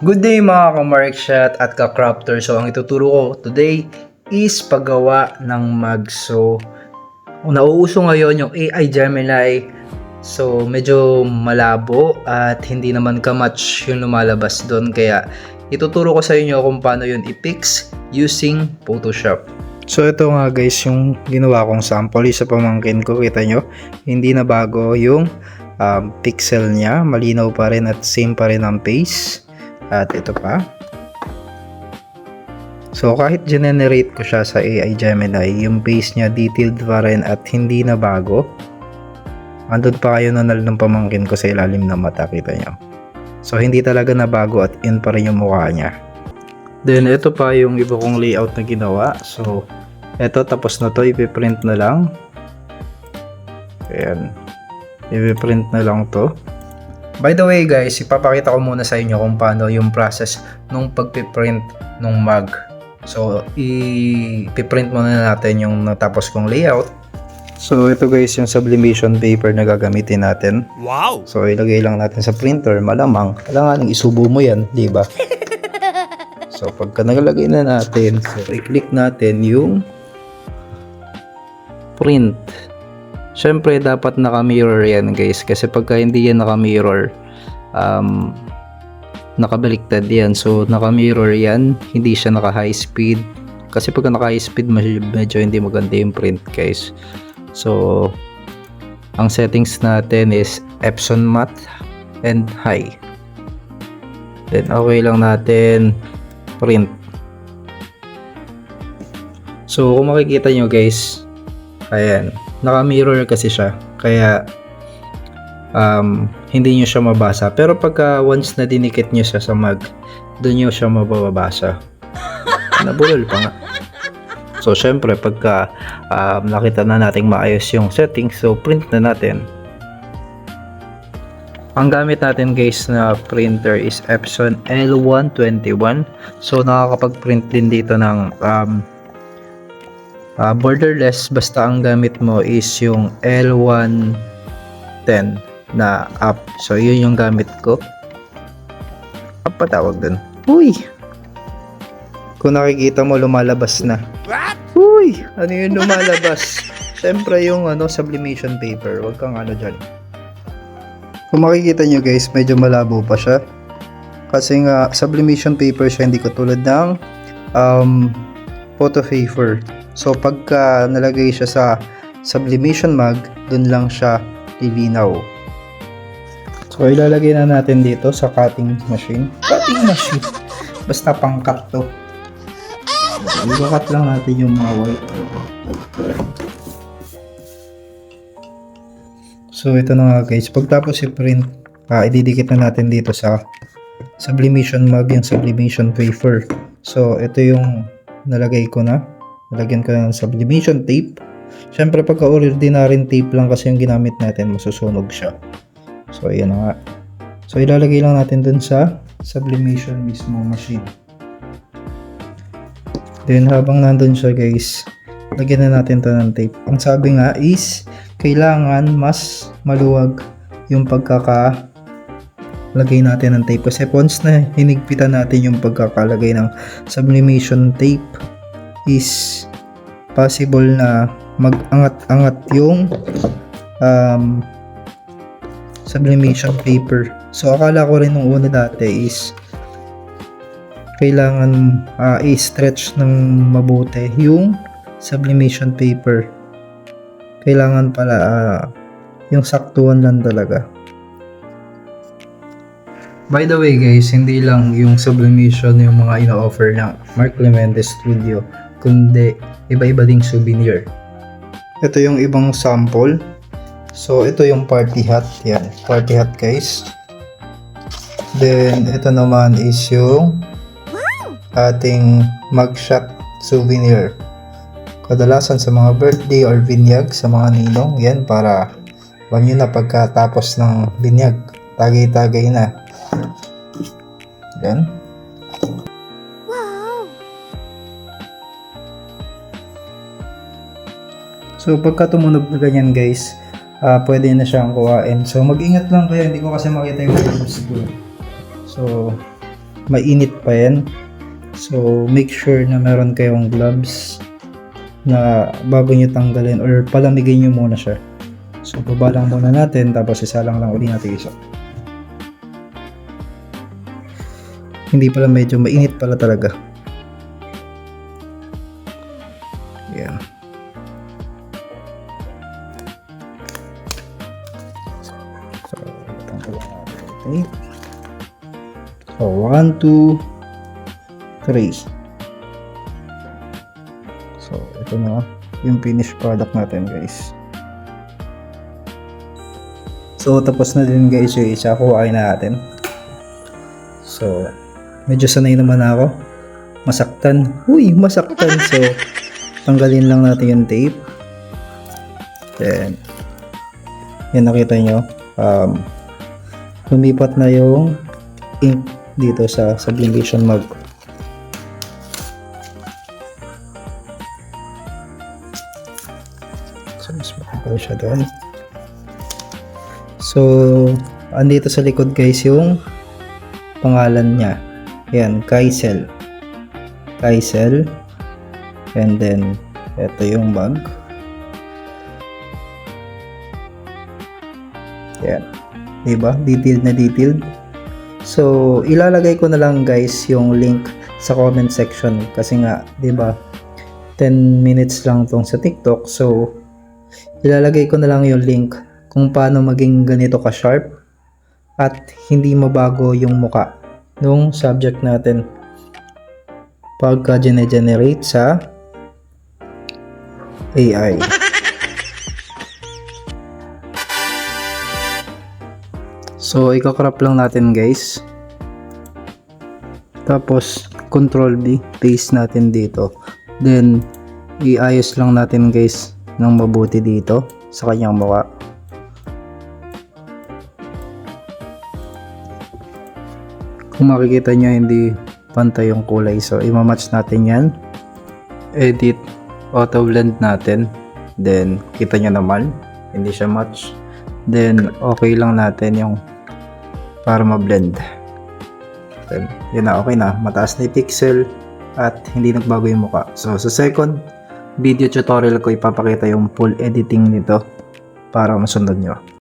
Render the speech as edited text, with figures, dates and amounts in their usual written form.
Good day mga ka-Markshot at ka-Crafter. So ang ituturo ko today is paggawa ng mug. So nauuso ngayon yung AI Gemini. So medyo malabo at hindi naman ka-match yung lumalabas doon. Kaya ituturo ko sa inyo kung paano yun i-fix using Photoshop. So ito nga guys yung ginawa kong sample sa pamangkin ko. Kita nyo, hindi na bago yung pixel niya. Malinaw pa rin at same pa rin ang face. At ito pa. So kahit generate ko siya sa AI Gemini, yung base niya detailed pa rin at hindi na bago. Andun pa kayo nanal ng pamangkin ko sa ilalim ng mata, kita nyo. So hindi talaga na bago at in pa rin yung mukha niya. Then ito pa yung iba kong layout na ginawa. So ito tapos na to, ipiprint na lang. Ayan. Ipiprint na lang to. By the way guys, ipapakita ko muna sa inyo kung paano yung process nung pagpiprint nung mug. So, ipiprint muna natin yung natapos kong layout. So, ito guys yung sublimation paper na gagamitin natin. Wow! So, ilagay lang natin sa printer. Malamang, kailangan isubo mo yan, di ba? So, pagka nagalagay na natin, so, i-click natin yung print. Syempre dapat naka-mirror yan guys, kasi pagka hindi yan naka-mirror, nakabaliktad yan. So naka-mirror yan, hindi siya naka-high speed, kasi pagka naka-high speed medyo hindi maganda yung print guys. So ang settings natin is Epson Matte and high, then okay lang natin print. So kung makikita nyo guys, ayan, naka-mirror kasi siya, kaya hindi nyo siya mabasa. Pero pagka once na dinikit nyo siya sa mug, doon nyo siya mababasa. Nabulol pa nga. So syempre pagka nakita na nating maayos yung settings, so print na natin. Ang gamit natin guys na printer is Epson L121. So nakakapag-print din dito ng borderless, basta ang gamit mo is yung L110 na app. So yun yung gamit ko. App pa tawag dun. Uy! Kung nakikita mo, lumalabas na. Uy! Ano yung lumalabas? Siyempre yung sublimation paper. Huwag kang dyan. Kung makikita nyo guys, medyo malabo pa siya. Kasi nga sublimation paper siya, hindi katulad ng photo paper. So pagka nalagay siya sa sublimation mug, dun lang siya lilinaw. So ilalagay na natin dito sa cutting machine. Cutting machine. Basta pang-cut to. I-cut lang natin yung mga white. So ito na nga guys. Pagtapos i-print, ididikit na natin dito sa sublimation mug yung sublimation paper. So ito yung nalagay ko na. Nalagyan ko ng sublimation tape. Siyempre pagka ordinary tape lang kasi yung ginamit natin, masusunog siya. So ayan na nga. So ilalagay lang natin dun sa sublimation mismo machine. Then habang nandun siya guys, lagyan na natin to ng tape. Ang sabi nga is kailangan mas maluwag yung pagkakalagay natin ng tape. Kasi once na hinigpitan natin yung pagkakalagay ng sublimation tape, is possible na mag-angat-angat yung sublimation paper. So akala ko rin nung una dati is kailangan i-stretch ng mabuti yung sublimation paper. Kailangan pala yung saktuhan lang talaga. By the way guys, hindi lang yung sublimation yung mga ino-offer ng Mark Clemente Studio, kundi iba-iba ding souvenir. Ito yung ibang sample. So ito yung party hat. Yan, party hat guys. Then ito naman is yung ating mugshot souvenir. Kadalasan sa mga birthday or binyag sa mga ninong. Yan, para banyo na pagkatapos ng binyag, tagay-tagay na. Yan. So pagka tumunog na ganyan guys, pwede na siyang kuhain. So mag-ingat lang kayo, hindi ko kasi makita yung siguro. So mainit pa yan. So make sure na meron kayong gloves na bago nyo tanggalin or palamigin nyo muna siya. So baba lang muna natin, tapos isalang lang uli natin isa. Hindi pala, medyo mainit pala talaga. Yan. So tanggalin natin. So 1, 2, 3. So ito na yung finished product natin, guys. So tapos na din, guys, yung isa. Kuhain na natin. So medyo sanay naman ako masaktan. Uy, masaktan. So tanggalin lang natin yung tape. Then yan, nakita nyo, lumipat na yung ink dito sa sublimation mug. So mas makapal siya doon. So andito sa likod, guys, yung pangalan niya. Yan, Kaisel. And then ito yung mug. Yan, diba? Detailed na detailed. So ilalagay ko na lang, guys, yung link sa comment section kasi nga, diba, 10 minutes lang tong sa TikTok. So ilalagay ko na lang yung link kung paano maging ganito ka sharp at hindi mabago yung muka nung subject natin pagka generate sa AI. So ika-crop lang natin, guys. Tapos Control B, paste natin dito. Then iayos lang natin, guys, ng mabuti dito sa kanyang mukha. Kung makikita nyo, hindi pantay yung kulay. So ima-match natin yan. Edit, auto blend natin. Then kita nyo naman, hindi siya match. Then okay lang natin yung para ma-blend. Then yun na, okay na. Mataas na yung pixel at hindi nagbago yung mukha. So sa second video tutorial ko, ipapakita yung full editing nito para masunod nyo.